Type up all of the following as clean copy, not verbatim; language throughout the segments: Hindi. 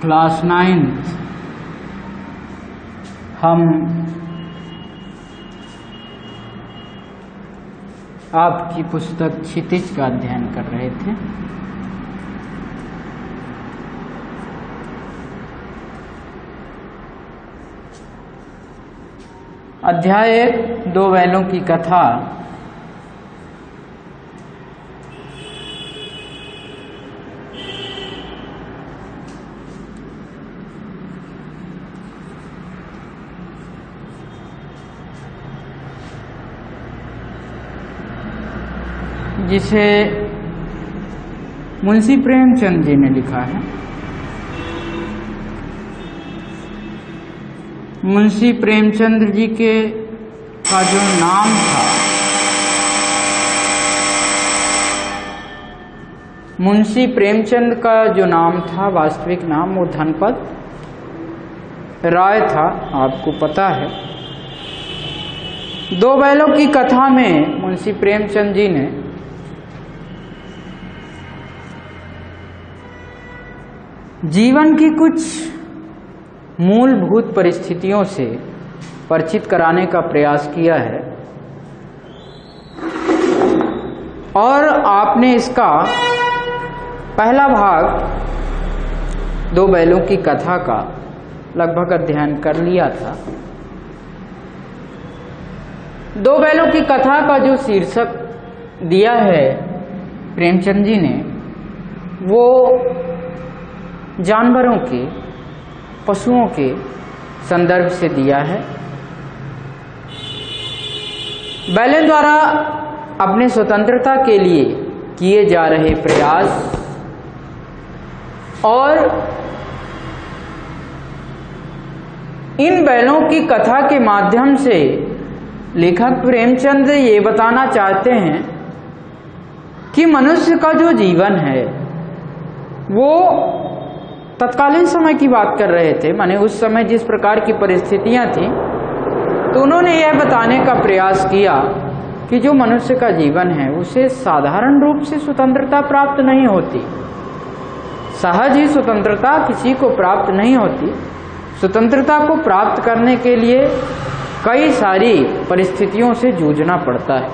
क्लास 9 हम आपकी पुस्तक क्षितिज का अध्ययन कर रहे थे। अध्याय 1 दो बैलों की कथा। जिसे मुंशी प्रेमचंद जी ने लिखा है। मुंशी प्रेमचंद जी का जो नाम था, मुंशी प्रेमचंद का जो नाम था, वास्तविक नाम वो धनपत राय था, आपको पता है। दो बैलों की कथा में मुंशी प्रेमचंद जी ने जीवन की कुछ मूलभूत परिस्थितियों से परिचित कराने का प्रयास किया है और आपने इसका पहला भाग दो बैलों की कथा का लगभग अध्ययन कर लिया था। दो बैलों की कथा का जो शीर्षक दिया है प्रेमचंद जी ने, वो जानवरों के, पशुओं के संदर्भ से दिया है। बैलों द्वारा अपने स्वतंत्रता के लिए किए जा रहे प्रयास और इन बैलों की कथा के माध्यम से लेखक प्रेमचंद ये बताना चाहते हैं कि मनुष्य का जो जीवन है वो तत्कालीन समय की बात कर रहे थे, माने उस समय जिस प्रकार की परिस्थितियां थी, तो उन्होंने यह बताने का प्रयास किया कि जो मनुष्य का जीवन है उसे साधारण रूप से स्वतंत्रता प्राप्त नहीं होती। सहज ही स्वतंत्रता किसी को प्राप्त नहीं होती। स्वतंत्रता को प्राप्त करने के लिए कई सारी परिस्थितियों से जूझना पड़ता है।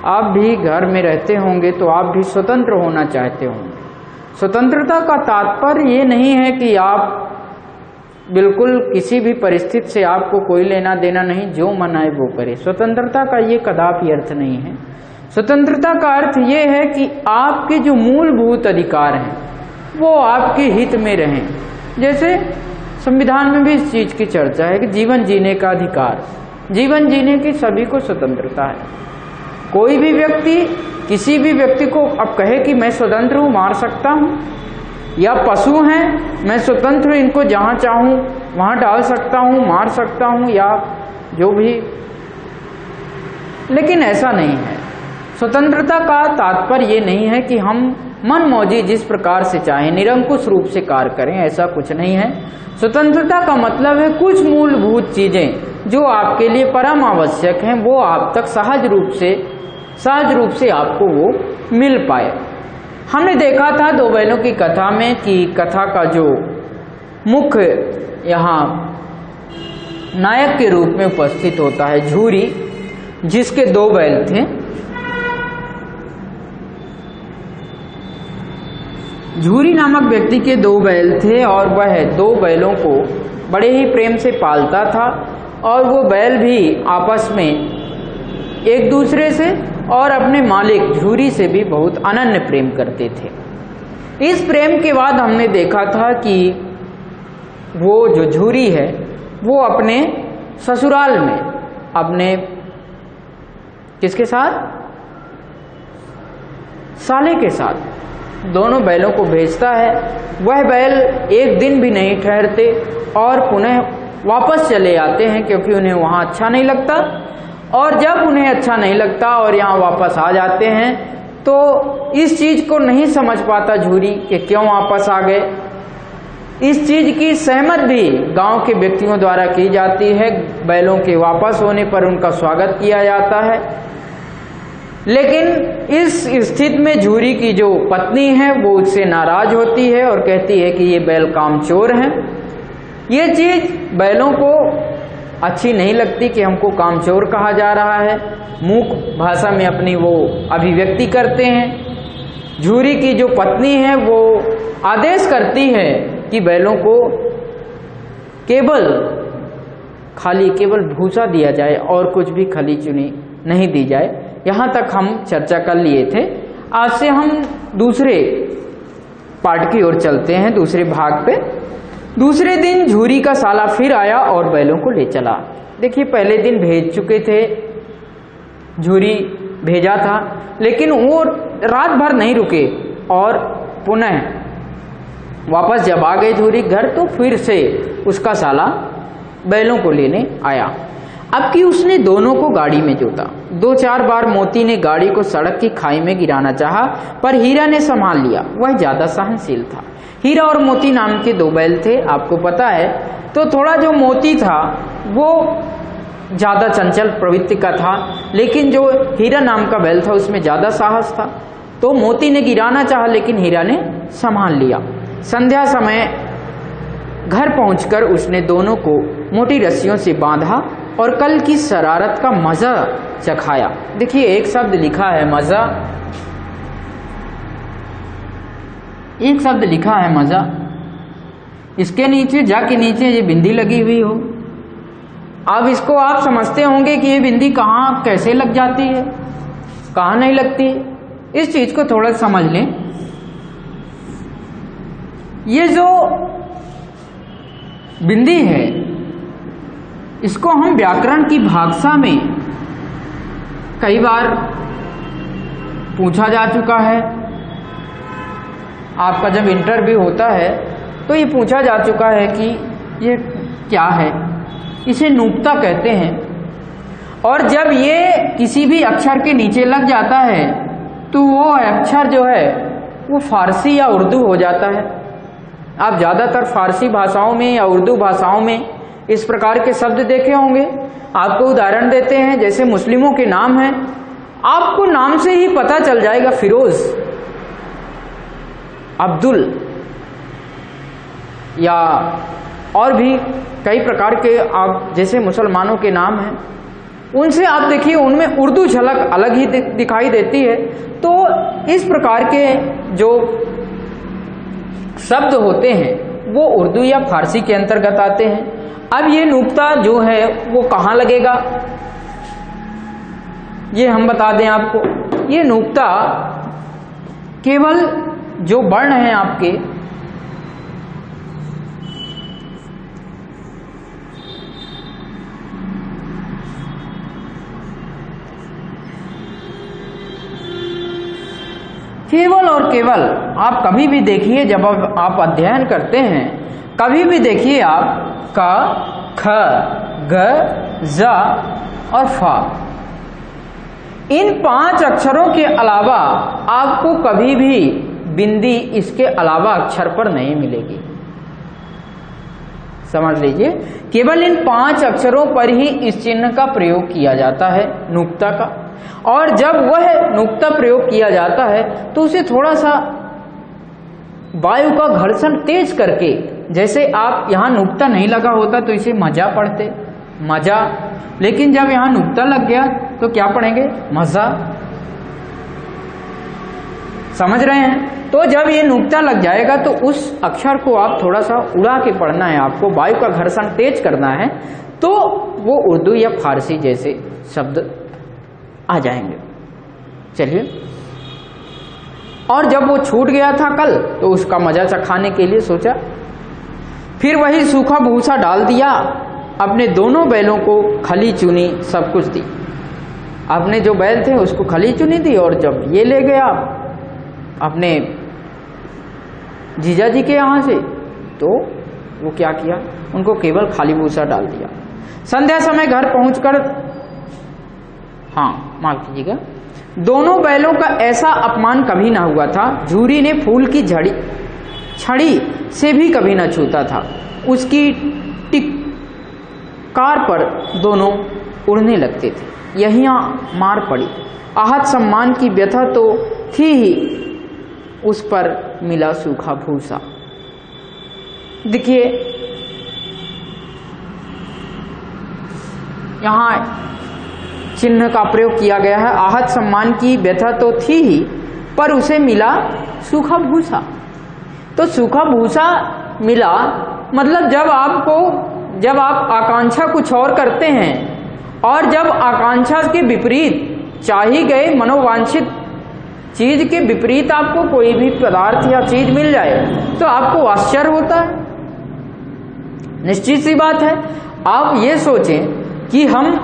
आप भी घर में रहते होंगे तो आप भी स्वतंत्र होना चाहते होंगे। स्वतंत्रता का तात्पर्य ये नहीं है कि आप बिल्कुल किसी भी परिस्थिति से आपको कोई लेना देना नहीं, जो मन आए वो करे। स्वतंत्रता का ये कदापि अर्थ नहीं है। स्वतंत्रता का अर्थ ये है कि आपके जो मूलभूत अधिकार हैं वो आपके हित में रहें। जैसे संविधान में भी इस चीज की चर्चा है कि जीवन जीने का अधिकार, जीवन जीने की सभी को स्वतंत्रता है। कोई भी व्यक्ति किसी भी व्यक्ति को अब कहे कि मैं स्वतंत्र हूँ, मार सकता हूँ, या पशु हैं मैं स्वतंत्र हूँ, इनको जहाँ चाहूँ वहाँ डाल सकता हूँ, मार सकता हूँ, या जो भी, लेकिन ऐसा नहीं है। स्वतंत्रता का तात्पर्य ये नहीं है कि हम मन मौजी जिस प्रकार से चाहें निरंकुश रूप से कार्य करें, ऐसा कुछ नहीं है। स्वतंत्रता का मतलब है कुछ मूलभूत चीजें जो आपके लिए परम आवश्यक हैं वो आप तक सहज रूप से आपको वो मिल पाए। हमने देखा था दो बैलों की कथा में कि कथा का जो मुख्य यहाँ नायक के रूप में उपस्थित होता है झूरी, जिसके दो बैल थे। झूरी नामक व्यक्ति के दो बैल थे और वह दो बैलों को बड़े ही प्रेम से पालता था और वो बैल भी आपस में एक दूसरे से और अपने मालिक झूरी से भी बहुत अनन्य प्रेम करते थे। इस प्रेम के बाद हमने देखा था कि वो जो झूरी है वो अपने ससुराल में अपने किसके साथ, साले के साथ दोनों बैलों को भेजता है। वह बैल एक दिन भी नहीं ठहरते और पुनः वापस चले आते हैं क्योंकि उन्हें वहाँ अच्छा नहीं लगता। और जब उन्हें अच्छा नहीं लगता और यहाँ वापस आ जाते हैं तो इस चीज को नहीं समझ पाता झूरी कि क्यों वापस आ गए। इस चीज की सहमत भी गांव के व्यक्तियों द्वारा की जाती है। बैलों के वापस होने पर उनका स्वागत किया जाता है। लेकिन इस स्थिति में झूरी की जो पत्नी है वो उससे नाराज होती है और कहती है कि ये बैल कामचोर हैं। ये चीज बैलों को अच्छी नहीं लगती कि हमको कामचोर कहा जा रहा है, मूक भाषा में अपनी वो अभिव्यक्ति करते हैं। झूरी की जो पत्नी है वो आदेश करती है कि बैलों को केवल भूसा दिया जाए और कुछ भी खली चुनी नहीं दी जाए। यहाँ तक हम चर्चा कर लिए थे। आज से हम दूसरे पार्ट की ओर चलते हैं, दूसरे भाग पे। दूसरे दिन झूरी का साला फिर आया और बैलों को ले चला। देखिए पहले दिन भेज चुके थे, झूरी भेजा था, लेकिन वो रात भर नहीं रुके और पुनः वापस जब आ गए झूरी घर तो फिर से उसका साला बैलों को लेने आया। अब कि उसने दोनों को गाड़ी में जोता। 2-4 बार मोती ने गाड़ी को सड़क की खाई में गिराना चाहा, पर हीरा ने संभाल लिया। वह ज्यादा सहनशील था। हीरा और मोती नाम के 2 बैल थे, आपको पता है। तो थोड़ा जो मोती था वो ज्यादा चंचल प्रवृत्ति का था, लेकिन जो हीरा नाम का बैल था उसमें ज्यादा साहस था। तो मोती ने गिराना चाहा लेकिन हीरा ने संभाल लिया। संध्या समय घर पहुंचकर उसने दोनों को मोटी रस्सियों से बांधा और कल की शरारत का मजा चखाया। देखिए एक शब्द लिखा है मजा, एक शब्द लिखा है मजा। इसके नीचे जाके नीचे ये बिंदी लगी हुई हो। अब इसको आप समझते होंगे कि ये बिंदी कहाँ कैसे लग जाती है, कहाँ नहीं लगती। इस चीज को थोड़ा समझ लें। ये जो बिंदी है इसको हम व्याकरण की भाषा में कई बार पूछा जा चुका है। आपका जब इंटरव्यू होता है तो ये पूछा जा चुका है कि ये क्या है। इसे नुक्ता कहते हैं, और जब ये किसी भी अक्षर के नीचे लग जाता है तो वो अक्षर जो है वो फारसी या उर्दू हो जाता है। आप ज़्यादातर फारसी भाषाओं में या उर्दू भाषाओं में इस प्रकार के शब्द देखे होंगे। आपको उदाहरण देते हैं, जैसे मुस्लिमों के नाम हैं, आपको नाम से ही पता चल जाएगा फिरोज, अब्दुल या और भी कई प्रकार के आप जैसे मुसलमानों के नाम हैं, उनसे आप देखिए उनमें उर्दू झलक अलग ही दिखाई देती है। तो इस प्रकार के जो शब्द होते हैं वो उर्दू या फारसी के अंतर्गत आते हैं। अब ये नुक्ता जो है वो कहाँ लगेगा ये हम बता दें आपको। ये नुक्ता केवल जो वर्ण हैं आपके केवल और केवल आप कभी भी देखिए, जब आप अध्ययन करते हैं कभी भी देखिए आप क, ख, ग, ज और फा, इन 5 अक्षरों के अलावा आपको कभी भी बिंदी इसके अलावा अक्षर पर नहीं मिलेगी। समझ लीजिए, केवल इन 5 अक्षरों पर ही इस चिन्ह का प्रयोग किया जाता है, नुक्ता का। और जब वह नुक्ता प्रयोग किया जाता है तो उसे थोड़ा सा वायु का घर्षण तेज करके, जैसे आप यहाँ नुक्ता नहीं लगा होता तो इसे मजा पढ़ते, मजा, लेकिन जब यहाँ नुक्ता लग गया तो क्या पढ़ेंगे, मजा। समझ रहे हैं? तो जब ये नुक्ता लग जाएगा तो उस अक्षर को आप थोड़ा सा उड़ा के पढ़ना है, आपको वायु का घर्षण तेज करना है, तो वो उर्दू या फारसी जैसे शब्द आ जाएंगे। चलिए, और जब वो छूट गया था कल तो उसका मजा चखाने के लिए सोचा, फिर वही सूखा भूसा डाल दिया, अपने दोनों बैलों को खली चुनी सब कुछ दी। अपने जो बैल थे उसको खली चुनी दी, और जब ये ले गया अपने जीजा जी के यहाँ से तो वो क्या किया, उनको केवल खाली भूसा डाल दिया। संध्या समय घर पहुंचकर, हाँ माफ कीजिएगा, दोनों बैलों का ऐसा अपमान कभी ना हुआ था। झूरी ने फूल की छड़ी से भी कभी ना छूता था। उसकी टिकार पर दोनों उड़ने लगते थे। यहीं मार पड़ी। आहत सम्मान की व्यथा तो थी ही, उस पर मिला सूखा भूसा। देखिए यहाँ चिन्ह का प्रयोग किया गया है। आहत सम्मान की व्यथा तो थी ही, पर उसे मिला सूखा भूसा। तो सूखा भूसा मिला मतलब जब आप आकांक्षा कुछ और करते हैं और जब आकांक्षा के विपरीत चाही गए मनोवांछित चीज के विपरीत आपको कोई भी पदार्थ या चीज मिल जाए तो आपको आश्चर्य होता है। निश्चित सी बात है। आप ये सोचें कि हम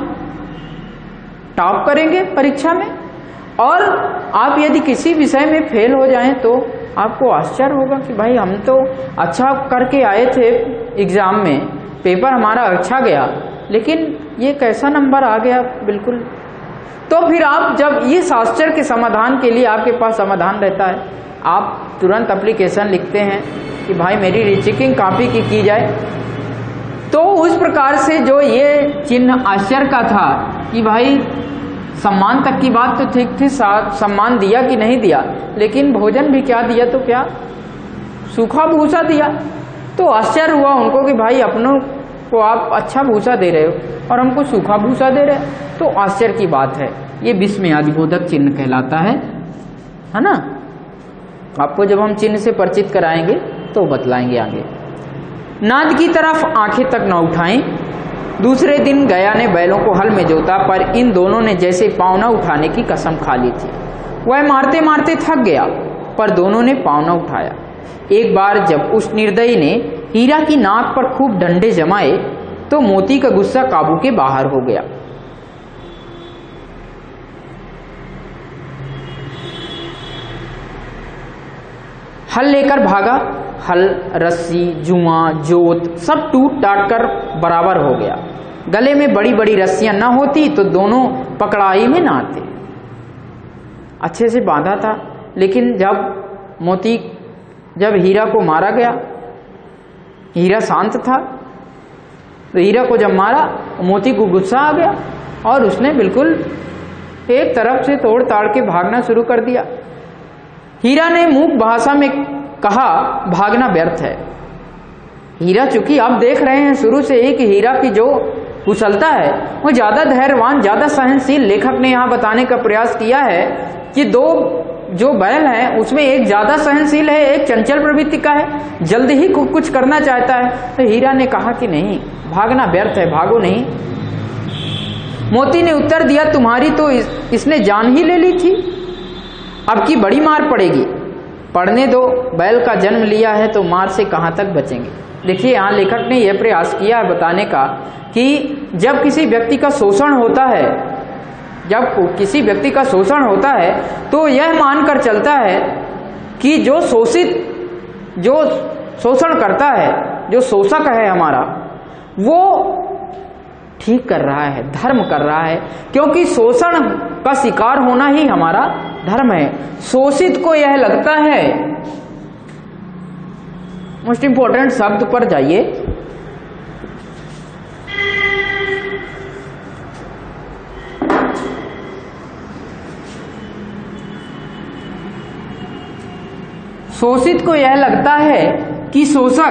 टॉप करेंगे परीक्षा में और आप यदि किसी विषय में फेल हो जाएं तो आपको आश्चर्य होगा कि भाई हम तो अच्छा करके आए थे एग्जाम में, पेपर हमारा अच्छा गया, लेकिन ये कैसा नंबर आ गया बिल्कुल। तो फिर आप जब इस आश्चर्य के समाधान के लिए आपके पास समाधान रहता है, आप तुरंत एप्लीकेशन लिखते हैं कि भाई मेरी रीचेकिंग कॉपी की जाए। तो उस प्रकार से जो ये चिन्ह आश्चर्य का था कि भाई सम्मान तक की बात तो ठीक थी, सम्मान दिया कि नहीं दिया, लेकिन भोजन भी क्या दिया तो क्या सूखा भूसा दिया। तो आश्चर्य हुआ उनको कि भाई अपनों को आप अच्छा भूसा दे रहे हो और हमको सूखा भूसा दे रहे हो। तो आश्चर्य की बात है। ये विस्मयादिबोधक चिन्ह कहलाता है ना। आपको जब हम चिन्ह से परिचित कराएंगे तो बतलाएंगे आगे। नाद की तरफ आंखें तक न उठाएं। दूसरे दिन गया ने बैलों को हल में जोता, पर इन दोनों ने जैसे पाँव न उठाने की कसम खा ली थी। वह मारते मारते थक गया, पर दोनों ने पाँव न उठाया। एक बार जब उस निर्दयी ने हीरा की नाक पर खूब डंडे जमाए तो मोती का गुस्सा काबू के बाहर हो गया। हल लेकर भागा। हल, रस्सी, जुआ, जोत सब टूट टाट कर बराबर हो गया। गले में बड़ी बड़ी रस्सियां न होती तो दोनों पकड़ाई में न आते। अच्छे से बांधा था, लेकिन जब हीरा को मारा गया, हीरा शांत था, तो हीरा को जब मारा मोती को गुस्सा आ गया और उसने बिल्कुल एक तरफ से तोड़ ताड़ के भागना शुरू कर दिया। हीरा ने मूक भाषा में कहा, भागना व्यर्थ है। हीरा, चूंकि आप देख रहे हैं शुरू से ही कि हीरा की जो कुशलता है वो ज्यादा धैर्यवान, ज्यादा सहनशील, लेखक ने यहाँ बताने का प्रयास किया है कि दो जो बैल है उसमें एक ज्यादा सहनशील है, एक चंचल प्रवृत्ति का है, जल्दी ही कुछ करना चाहता है। तो हीरा ने कहा कि नहीं, भागना व्यर्थ है, भागो नहीं। मोती ने उत्तर दिया, तुम्हारी तो इसने जान ही ले ली थी, अब की बड़ी मार पड़ेगी। पढ़ने दो, बैल का जन्म लिया है तो मार से कहाँ तक बचेंगे। देखिए यहाँ लेखक ने यह प्रयास किया है बताने का कि जब किसी व्यक्ति का शोषण होता है, तो यह मानकर चलता है कि जो शोषण करता है, जो शोषक है हमारा, वो ठीक कर रहा है, धर्म कर रहा है, क्योंकि शोषण का शिकार होना ही हमारा धर्म है। शोषित को यह लगता है, मोस्ट इंपॉर्टेंट शब्द पर जाइए, शोषित को यह लगता है कि शोषण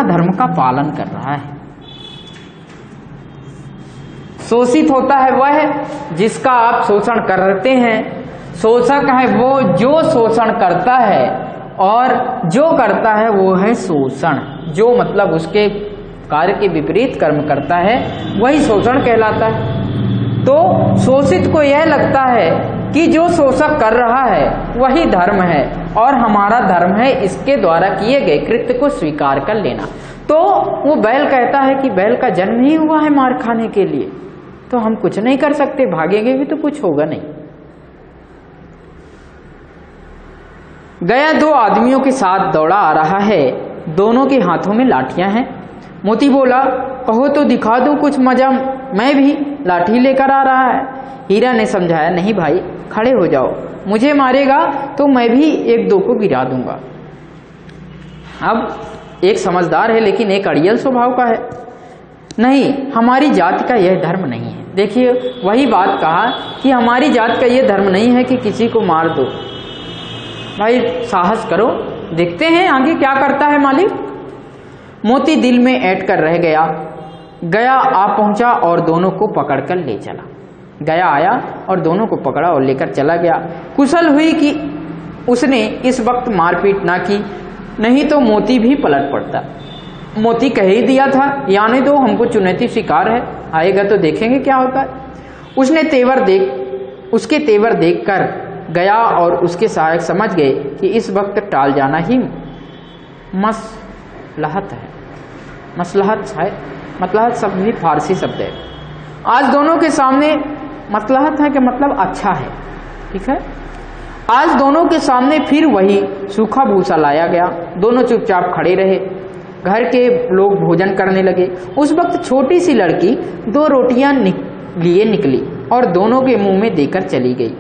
धर्म का पालन कर रहा है। शोषित होता है वह जिसका आप शोषण करते हैं, शोषक है वो जो शोषण करता है, और जो करता है वो है शोषण। जो मतलब उसके कार्य के विपरीत कर्म करता है वही शोषण कहलाता है। तो शोषित को यह लगता है कि जो शोषक कर रहा है वही धर्म है और हमारा धर्म है इसके द्वारा किए गए कृत्य को स्वीकार कर लेना। तो वो बैल कहता है कि बैल का जन्म ही हुआ है मार खाने के लिए, तो हम कुछ नहीं कर सकते, भागेंगे भी तो कुछ होगा नहीं। गया दो आदमियों के साथ दौड़ा आ रहा है, दोनों के हाथों में लाठियां हैं। मोती बोला, कहो तो दिखा दो कुछ मजा, मैं भी लाठी लेकर आ रहा है। हीरा ने समझाया, नहीं भाई खड़े हो जाओ, मुझे मारेगा तो मैं भी एक दो को गिरा दूंगा। अब एक समझदार है लेकिन एक अड़ियल स्वभाव का है। नहीं, हमारी जाति का यह धर्म नहीं है। देखिए वही बात कहा कि हमारी जाति का यह धर्म नहीं है कि किसी को मार दो। भाई साहस करो, देखते हैं आगे क्या करता है मालिक। मोती दिल में ऐंठ कर रह गया। गया आ पहुंचा और दोनों को पकड़कर ले चला। गया आया और दोनों को पकड़ा और लेकर चला गया। कुशल हुई कि उसने इस वक्त मारपीट ना की, नहीं तो मोती भी पलट पड़ता। मोती कह ही दिया था, यानी तो हमको चुनौती स्वीकार है, आएगा तो देखेंगे क्या होता है। उसके तेवर देखकर गया और उसके सहायक समझ गए कि इस वक्त टाल जाना ही मसलहत है। मसलहत है, मसलहत शब्द भी फारसी शब्द है। आज दोनों के सामने मसलहत है कि मतलब अच्छा है, ठीक है। आज दोनों के सामने फिर वही सूखा भूसा लाया गया। दोनों चुपचाप खड़े रहे। घर के लोग भोजन करने लगे। उस वक्त छोटी सी लड़की 2 रोटियां लिए निकली और दोनों के मुंह में देकर चली गई,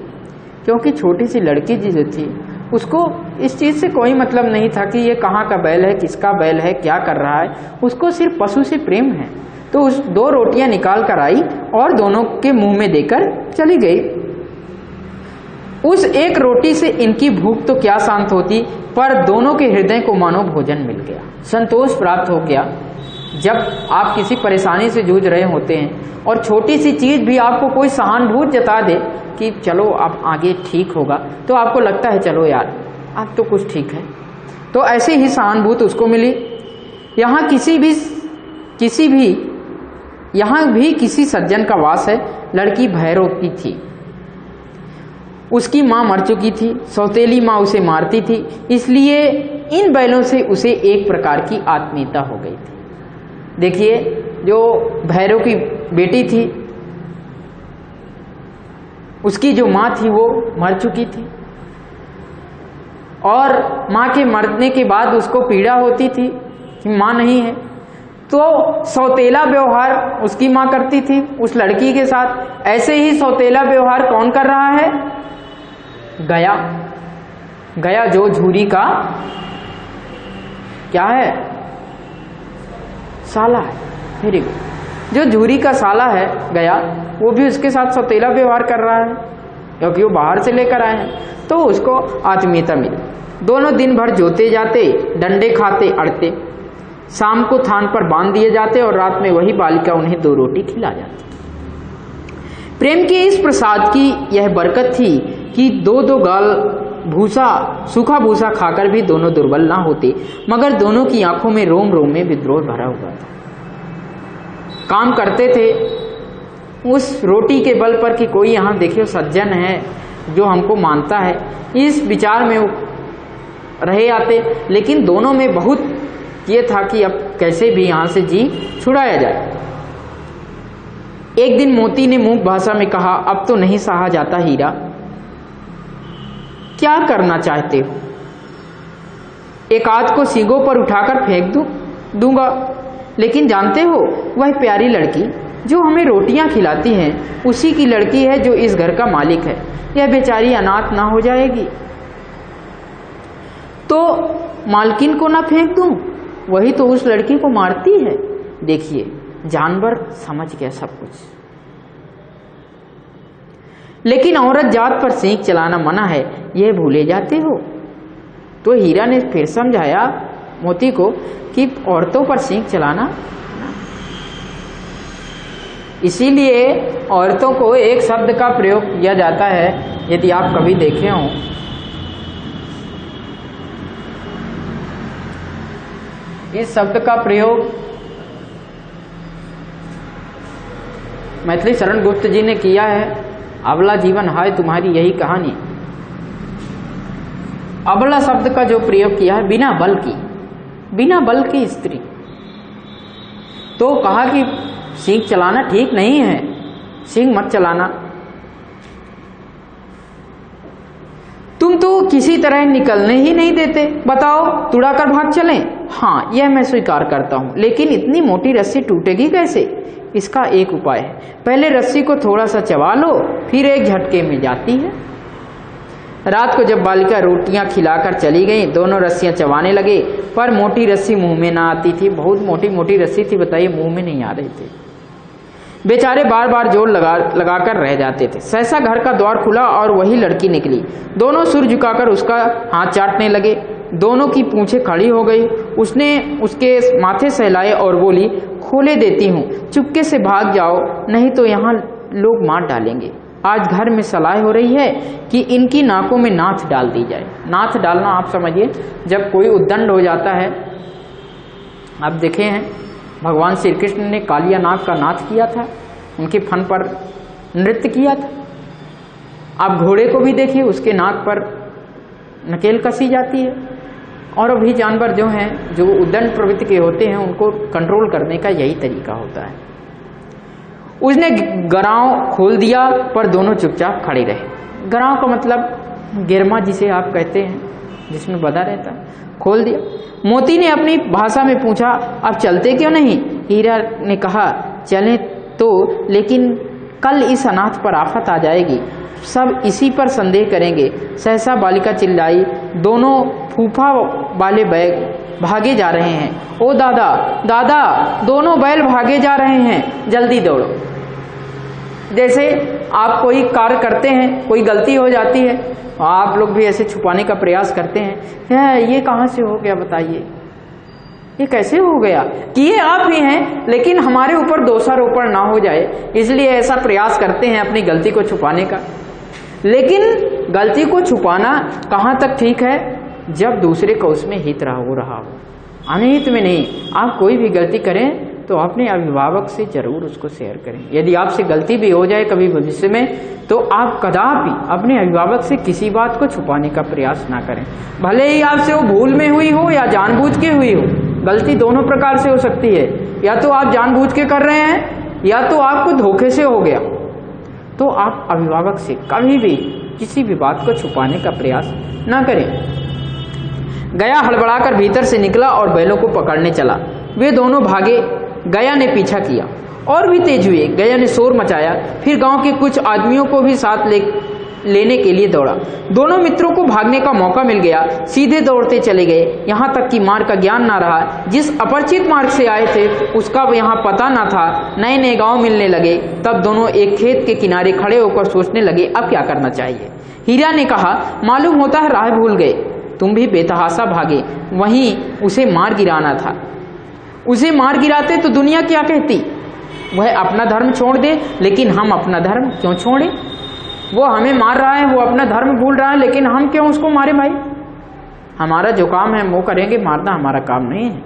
क्योंकि छोटी सी लड़की जो थी उसको इस चीज़ से कोई मतलब नहीं था कि ये कहाँ का बैल है, किसका बैल है, क्या कर रहा है। उसको सिर्फ पशु से प्रेम है। तो उस 2 रोटियां निकाल कर आई और दोनों के मुंह में देकर चली गई। उस एक रोटी से इनकी भूख तो क्या शांत होती, पर दोनों के हृदय को मानो भोजन मिल गया, संतोष प्राप्त हो गया। जब आप किसी परेशानी से जूझ रहे होते हैं और छोटी सी चीज़ भी आपको कोई सहानुभूति जता दे कि चलो अब आगे ठीक होगा, तो आपको लगता है चलो यार अब तो कुछ ठीक है। तो ऐसे ही सहानुभूति उसको मिली। यहाँ भी किसी सज्जन का वास है। लड़की भैरव की थी। उसकी माँ मर चुकी थी। सौतेली माँ उसे मारती थी, इसलिए इन बैलों से उसे एक प्रकार की आत्मीयता हो गई थी। देखिए जो भैरव की बेटी थी, उसकी जो माँ थी वो मर चुकी थी और माँ के मरने के बाद उसको पीड़ा होती थी कि माँ नहीं है। तो सौतेला व्यवहार उसकी माँ करती थी उस लड़की के साथ। ऐसे ही सौतेला व्यवहार कौन कर रहा है? गया जो झूरी का क्या है? साला है। Very good. जो झूरी का साला है गया, वो भी उसके साथ सौतेला व्यवहार कर रहा है क्योंकि वो बाहर से लेकर आए हैं, तो उसको आत्मीयता मिली। दोनों दिन भर जोते जाते, डंडे खाते, अड़ते। शाम को थान पर बांध दिए जाते और रात में वही बालिका उन्हें 2 रोटी खिला जाती। प्रेम के इस प्रसाद की यह बरकत थी कि 2-2 गाल भूसा, सूखा भूसा खाकर भी दोनों दुर्बल ना होते, मगर दोनों की आंखों में रोम रोम में विद्रोह भरा हुआ था। काम करते थे उस रोटी के बल पर कि कोई यहाँ देखियो सज्जन है जो हमको मानता है, इस विचार में रहे आते। लेकिन दोनों में बहुत ये था कि अब कैसे भी यहाँ से जी छुड़ाया जाए। एक दिन मोती ने मूक भाषा में कहा, अब तो नहीं सहा जाता हीरा, क्या करना चाहते हो? एक आध को सींगों पर उठाकर फेंक दूंगा, लेकिन जानते हो वह प्यारी लड़की जो हमें रोटियां खिलाती है उसी की लड़की है जो इस घर का मालिक है। यह बेचारी अनाथ ना हो जाएगी तो मालकिन को ना फेंक दूं, वही तो उस लड़की को मारती है। देखिए जानवर समझ गया सब कुछ, लेकिन औरत जात पर सींग चलाना मना है, यह भूले जाते हो। तो हीरा ने फिर समझाया मोती को कि औरतों पर सींग चलाना, इसीलिए औरतों को एक शब्द का प्रयोग किया जाता है, यदि आप कभी देखे हो। इस शब्द का प्रयोग मैथिली शरण गुप्त जी ने किया है। अबला जीवन हाय तुम्हारी यही कहानी। अबला शब्द का जो प्रयोग किया है बिना बल की स्त्री, तो कहा कि सींग चलाना ठीक नहीं है, सींग मत चलाना। तुम तो किसी तरह निकलने ही नहीं देते, बताओ तुड़ाकर भाग चलें? हाँ यह मैं स्वीकार करता हूं, लेकिन इतनी मोटी रस्सी टूटेगी कैसे? इसका एक उपाय है, पहले रस्सी को थोड़ा सा चबा लो, फिर एक झटके में जाती है। रात को जब बालिका रोटियां खिलाकर चली गई, दोनों रस्सियां चबाने लगे, पर मोटी रस्सी मुंह में ना आती थी। बहुत मोटी मोटी रस्सी थी, बताइए, मुंह में नहीं आ रही थी। बेचारे बार बार जोर लगाकर रह जाते थे। सहसा घर का द्वार खुला और वही लड़की निकली। दोनों सिर झुकाकर उसका हाथ चाटने लगे। दोनों की पूंछें खड़ी हो गई। उसने उसके माथे सहलाए और बोली, खोले देती हूँ, चुपके से भाग जाओ, नहीं तो यहाँ लोग मार डालेंगे। आज घर में सलाह हो रही है कि इनकी नाकों में नाथ डाल दी जाए। नाथ डालना आप समझिए, जब कोई उद्दंड हो जाता है। आप देखे हैं भगवान श्री कृष्ण ने कालिया नाग का नाथ किया था, उनके फन पर नृत्य किया था। आप घोड़े को भी देखिए, उसके नाक पर नकेल कसी जाती है। और अभी जानवर जो हैं, जो उद्दंड प्रवृत्ति के होते हैं, उनको कंट्रोल करने का यही तरीका होता है। उसने गराव खोल दिया, पर दोनों चुपचाप खड़े रहे। गराव का मतलब गिरमा, जिसे आप कहते हैं, जिसमें बधा रहता है, खोल दिया। मोती ने अपनी भाषा में पूछा, अब चलते क्यों नहीं? हीरा ने कहा, चलें तो, लेकिन कल इस अनाथ पर आफत आ जाएगी, सब इसी पर संदेह करेंगे। सहसा बालिका चिल्लाई, दोनों फूफा वाले बैग भागे जा रहे हैं। ओ दादा, दादा, दोनों बैल भागे जा रहे हैं, जल्दी दौड़ो। जैसे आप कोई कार्य करते हैं, कोई गलती हो जाती है, आप लोग भी ऐसे छुपाने का प्रयास करते हैं, ये कहाँ से हो गया बताइए, ये कैसे हो गया? किए आप ही हैं, लेकिन हमारे ऊपर दोषारोपण ना हो जाए, इसलिए ऐसा प्रयास करते हैं अपनी गलती को छुपाने का। लेकिन गलती को छुपाना कहाँ तक ठीक है? जब दूसरे को उसमें हित हो रहा हो, अनहित में नहीं। आप कोई भी गलती करें तो अपने अभिभावक से जरूर उसको शेयर करें। यदि आपसे गलती भी हो जाए कभी भविष्य में, तो आप कदापि अपने अभिभावक से किसी बात को छुपाने का प्रयास ना करें। भले ही आपसे वो भूल में हुई हो या जानबूझ के हुई हो। गलती दोनों प्रकार से हो सकती है, या तो आप जानबूझ के कर रहे हैं, या तो आपको धोखे से हो गया। तो आप अभिभावक से कभी भी किसी भी बात को छुपाने का प्रयास ना करें। गया हड़बड़ाकर भीतर से निकला और बैलों को पकड़ने चला। वे दोनों भागे, गया ने पीछा किया और भी तेज हुए। गया ने शोर मचाया, फिर गांव के कुछ आदमियों को भी साथ लेने के लिए दौड़ा। दोनों मित्रों को भागने का मौका मिल गया, सीधे दौड़ते चले गए, यहाँ तक कि मार्ग का ज्ञान ना रहा। जिस अपरिचित मार्ग से आए थे उसका यहाँ पता ना था। नए नए गांव मिलने लगे। तब दोनों एक खेत के किनारे खड़े होकर सोचने लगे, अब क्या करना चाहिए। हीरा ने कहा, मालूम होता है राह भूल गए, तुम भी बेतहाशा भागे, वहीं उसे मार गिराना था। उसे मार गिराते तो दुनिया क्या कहती? वह अपना धर्म छोड़ दे, लेकिन हम अपना धर्म क्यों छोड़े? वो हमें मार रहा है, वो अपना धर्म भूल रहा है, लेकिन हम क्यों उसको मारे भाई? हमारा जो काम है वो करेंगे, मारना हमारा काम नहीं है।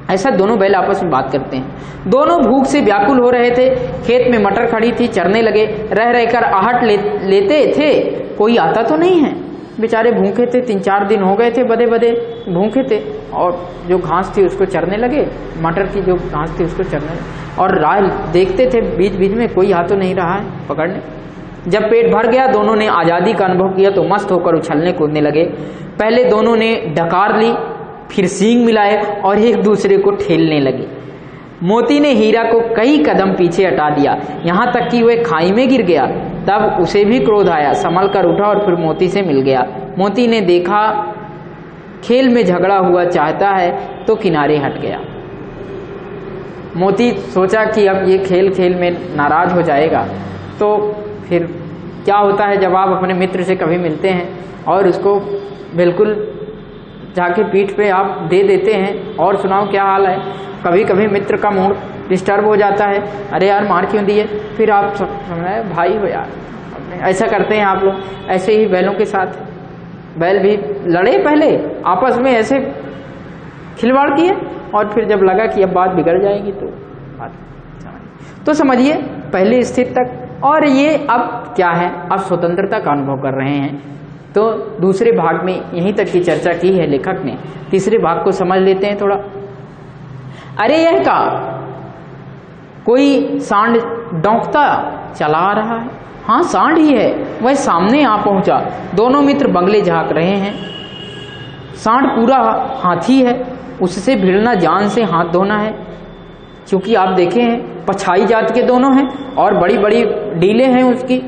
ऐसा दोनों बैल आपस में बात करते हैं। दोनों भूख से व्याकुल हो रहे थे। खेत में मटर खड़ी थी, चरने लगे। रह रहकर आहट लेते थे, कोई आता तो नहीं है। बेचारे भूखे थे, 3-4 दिन हो गए थे, बदे बदे भूखे थे, और जो घास थी उसको चरने लगे। मटर की जो घास थी उसको चरने लगे, और राह देखते थे बीच बीच में, कोई आ तो नहीं रहा है पकड़ने। जब पेट भर गया, दोनों ने आज़ादी का अनुभव किया तो मस्त होकर उछलने कूदने लगे। पहले दोनों ने डकार ली, फिर सींग मिलाए और एक दूसरे को ठेलने लगे। मोती ने हीरा को कई कदम पीछे हटा दिया, यहाँ तक कि वह खाई में गिर गया। तब उसे भी क्रोध आया, संभल कर उठा और फिर मोती से मिल गया। मोती ने देखा खेल में झगड़ा हुआ चाहता है तो किनारे हट गया। मोती सोचा कि अब ये खेल में नाराज हो जाएगा, तो फिर क्या होता है जब आप अपने मित्र से कभी मिलते हैं और उसको बिल्कुल जाके पीठ पे आप दे देते हैं, और सुनाओ क्या हाल है। कभी कभी मित्र का मूड डिस्टर्ब हो जाता है, अरे यार मार क्यों दिए, फिर आप समझाए भाई हो यार, ऐसा करते हैं आप लोग। ऐसे ही बैलों के साथ, बैल भी लड़े पहले आपस में, ऐसे खिलवाड़ किए, और फिर जब लगा कि अब बात बिगड़ जाएगी तो समझिए पहले स्थिति तक। और ये अब क्या है, अब स्वतंत्रता का अनुभव कर रहे हैं। तो दूसरे भाग में यहीं तक की चर्चा की है लेखक ने। तीसरे भाग को समझ लेते हैं थोड़ा। अरे यह का कोई सांड डौंकता चला आ रहा है। हाँ, सांड ही है, वह सामने आ पहुंचा। दोनों मित्र बंगले झांक रहे हैं। सांड पूरा हाथी है, उससे भिड़ना जान से हाथ धोना है, क्योंकि आप देखे हैं पछाई जात के दोनों हैं और बड़ी बड़ी डीले हैं उसकी,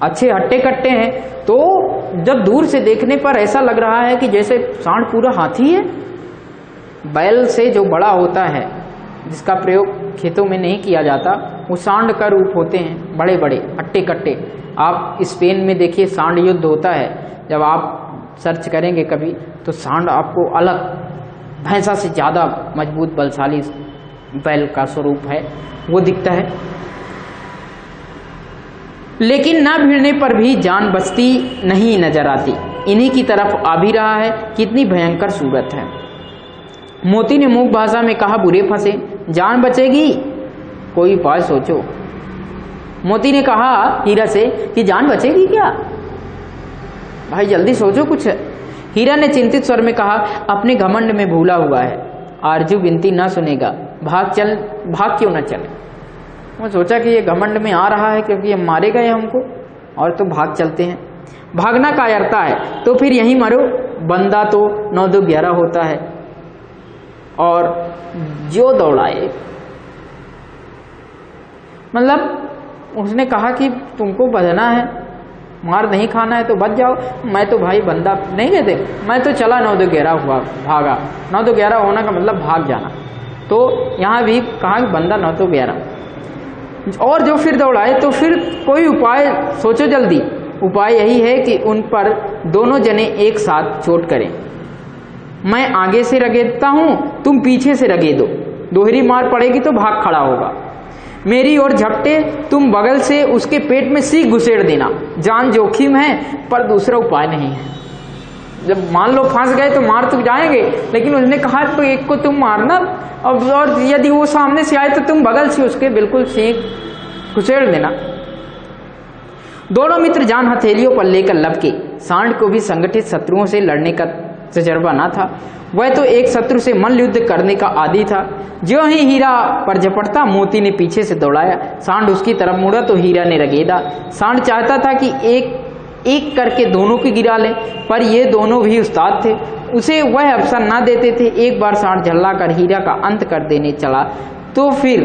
अच्छे हट्टे कट्टे हैं। तो जब दूर से देखने पर ऐसा लग रहा है कि जैसे सांड पूरा हाथी है। बैल से जो बड़ा होता है, जिसका प्रयोग खेतों में नहीं किया जाता, वो सांड का रूप होते हैं, बड़े बड़े हट्टे कट्टे। आप स्पेन में देखिए सांड युद्ध होता है, जब आप सर्च करेंगे कभी तो सांड आपको अलग, भैंसा से ज़्यादा मजबूत बलशाली बैल का स्वरूप है, वो दिखता है। लेकिन ना भिड़ने पर भी जान बचती नहीं नजर आती, इन्हीं की तरफ आ भी रहा है। कितनी भयंकर सूरत है। मोती ने मूक भाषा में कहा, बुरे फंसे, जान बचेगी, कोई उपाय सोचो। मोती ने कहा हीरा से कि जान बचेगी क्या, भाई जल्दी सोचो कुछ। हीरा ने चिंतित स्वर में कहा, अपने घमंड में भूला हुआ है, आरजू विनती ना सुनेगा, भाग क्यों न चले। वो सोचा कि ये घमंड में आ रहा है क्योंकि ये मारेगा ये हमको, और तो भाग चलते हैं। भागना कायरता है तो फिर यहीं मरो, बंदा तो 9-2-11 होता है। और जो दौड़ाए, मतलब उसने कहा कि तुमको बचना है, मार नहीं खाना है तो बच जाओ। मैं तो भाई बंदा नहीं कहते, मैं तो चला 9-2-11 हुआ, भागा। 9-2-11 होना का मतलब भाग जाना, तो यहाँ भी कहा कि बंदा 9-2-11। और जो फिर दौड़ाए तो फिर कोई उपाय सोचो जल्दी। उपाय यही है कि उन पर दोनों जने एक साथ चोट करें। मैं आगे से रगेदता हूं, तुम पीछे से रगेदो, दोहरी मार पड़ेगी तो भाग खड़ा होगा। मेरी ओर झपटे, तुम बगल से उसके पेट में सीख घुसेड़ देना। जान जोखिम है पर दूसरा उपाय नहीं है। जब मान लो फंस गए तो मार तो जाएंगे, लेकिन उसने कहा तो एक को तुम मारना, और यदि वो सामने से आए तो तुम बगल से उसके बिल्कुल सीख घुसेड़ देना। दोनों मित्र जान हथेलियों पर लेकर लपके। सांड को भी संगठित शत्रुओं से लड़ने का तजर्बा न था, वह तो एक शत्रु से मल्ल युद्ध करने का आदी था। जो ही हीरा पर झपटता, मोती ने पीछे से दौड़ाया। सांड उसकी तरफ मुड़ा तो हीरा ने रगेदा। सांड चाहता था कि एक एक करके दोनों की गिरा ले, पर ये दोनों भी उस्ताद थे, उसे वह अवसर ना देते थे। एक बार सांड झल्लाकर हीरा का अंत कर देने चला तो फिर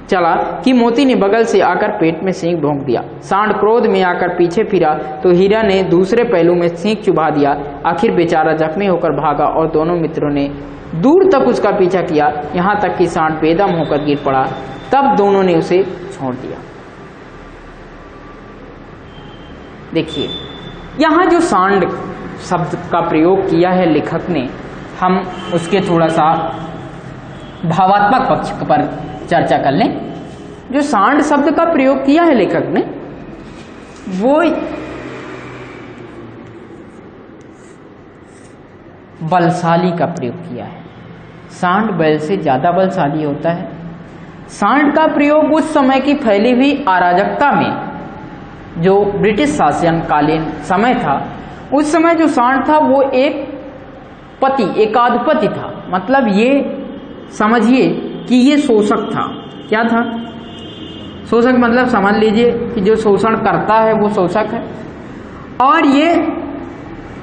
चला कि मोती ने बगल से आकर पेट में सींग भोंक दिया। सांड क्रोध में आकर पीछे फिरा तो हीरा ने दूसरे पहलू में सींग चुभा दिया। आखिर बेचारा जख्मी होकर भागा और दोनों मित्रों ने दूर तक उसका पीछा किया, यहाँ तक कि सांड बेदम होकर गिर पड़ा। तब दोनों ने उसे छोड़ दिया। देखिए, यहाँ जो सांड शब्द का प्रयोग किया है लेखक ने, हम उसके थोड़ा सा भावात्मक पक्ष पर चर्चा कर लें। जो सांड शब्द का प्रयोग किया है लेखक ने, वो बलशाली का प्रयोग किया है। सांड बैल से ज्यादा बलशाली होता है। सांड का प्रयोग उस समय की फैली हुई अराजकता में, जो ब्रिटिश शासनकालीन समय था, उस समय जो सांड था वो एक एकाधिपति था। मतलब ये समझिए कि ये शोषक था। क्या था? शोषक मतलब समझ लीजिए कि जो शोषण करता है वो शोषक है, और ये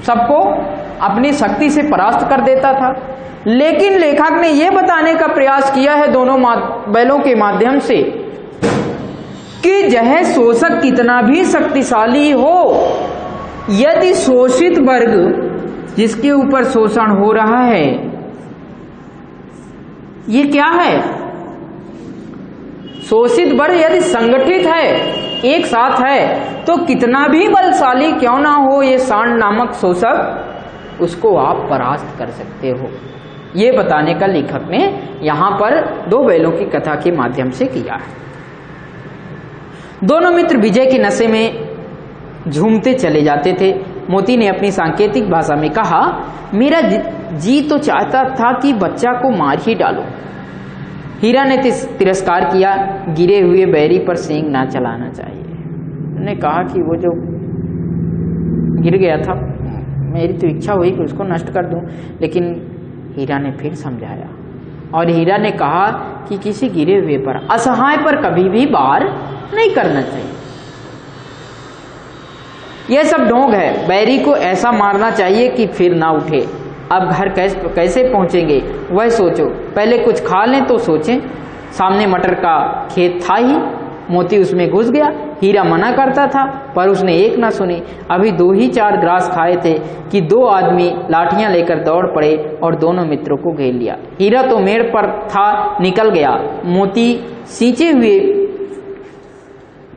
सबको अपनी शक्ति से परास्त कर देता था। लेकिन लेखक ने यह बताने का प्रयास किया है दोनों बैलों के माध्यम से कि यह शोषक कितना भी शक्तिशाली हो, यदि शोषित वर्ग जिसके ऊपर शोषण हो रहा है, ये क्या है? शोषित वर्ग यदि संगठित है, एक साथ है, तो कितना भी बलशाली क्यों ना हो ये सांड नामक शोषक, उसको आप परास्त कर सकते हो। ये बताने का लेखक ने यहां पर दो बैलों की कथा के माध्यम से किया है। दोनों मित्र विजय के नशे में झूमते चले जाते थे। मोती ने अपनी सांकेतिक भाषा में कहा, मेरा जी तो चाहता था कि बच्चा को मार ही डालो। हीरा ने तिरस्कार किया, गिरे हुए बैरी पर सींग ना चलाना चाहिए। उन्होंने कहा कि वो जो गिर गया था, मेरी तो इच्छा हुई कि उसको नष्ट कर दूं, लेकिन हीरा ने फिर समझाया, और हीरा ने कहा कि किसी गिरे हुए पर, असहाय पर कभी भी वार नहीं करना चाहिए। यह सब ढोंग है, बैरी को ऐसा मारना चाहिए कि फिर ना उठे। अब घर कैसे पहुंचेंगे वह सोचो, पहले कुछ खा लें तो सोचें। सामने मटर का खेत था ही, मोती उसमें घुस गया। हीरा मना करता था पर उसने एक ना सुनी। अभी 2 ही 4 ग्रास खाए थे कि 2 आदमी लाठियां लेकर दौड़ पड़े और दोनों मित्रों को घेर लिया। हीरा तो मेड़ पर था, निकल गया। मोती सींचे हुए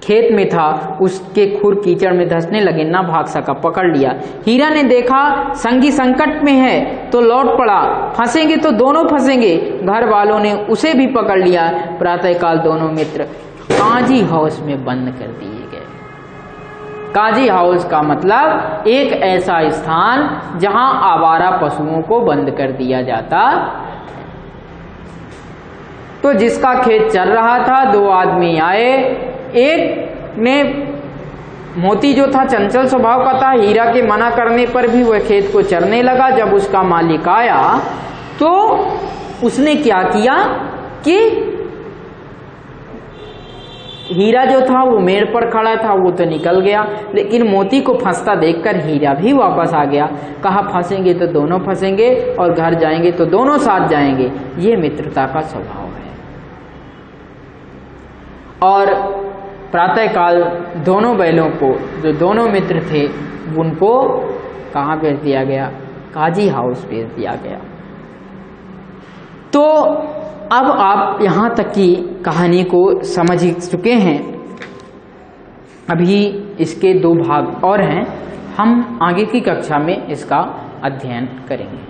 खेत में था, उसके खुर कीचड़ में धंसने लगे, ना भाग सका, पकड़ लिया। हीरा ने देखा संगी संकट में है तो लौट पड़ा, फंसेंगे तो दोनों फंसेंगे। घर वालों ने उसे भी पकड़ लिया। प्रातःकाल दोनों मित्र काजी हाउस में बंद कर दिए गए। काजी हाउस का मतलब एक ऐसा स्थान जहां आवारा पशुओं को बंद कर दिया जाता। तो जिसका खेत चल रहा था, 2 आदमी आए। एक ने, मोती जो था चंचल स्वभाव का था, हीरा के मना करने पर भी वह खेत को चरने लगा। जब उसका मालिक आया तो उसने क्या किया कि हीरा जो था वो मेड़ पर खड़ा था, वो तो निकल गया, लेकिन मोती को फंसता देखकर हीरा भी वापस आ गया। कहा फंसेंगे तो दोनों फंसेंगे और घर जाएंगे तो दोनों साथ जाएंगे। ये मित्रता का स्वभाव है। और प्रातःकाल दोनों बैलों को, जो दोनों मित्र थे, उनको कहाँ भेज दिया गया? काजी हाउस भेज दिया गया। तो अब आप यहाँ तक की कहानी को समझ चुके हैं। अभी इसके 2 भाग और हैं, हम आगे की कक्षा में इसका अध्ययन करेंगे।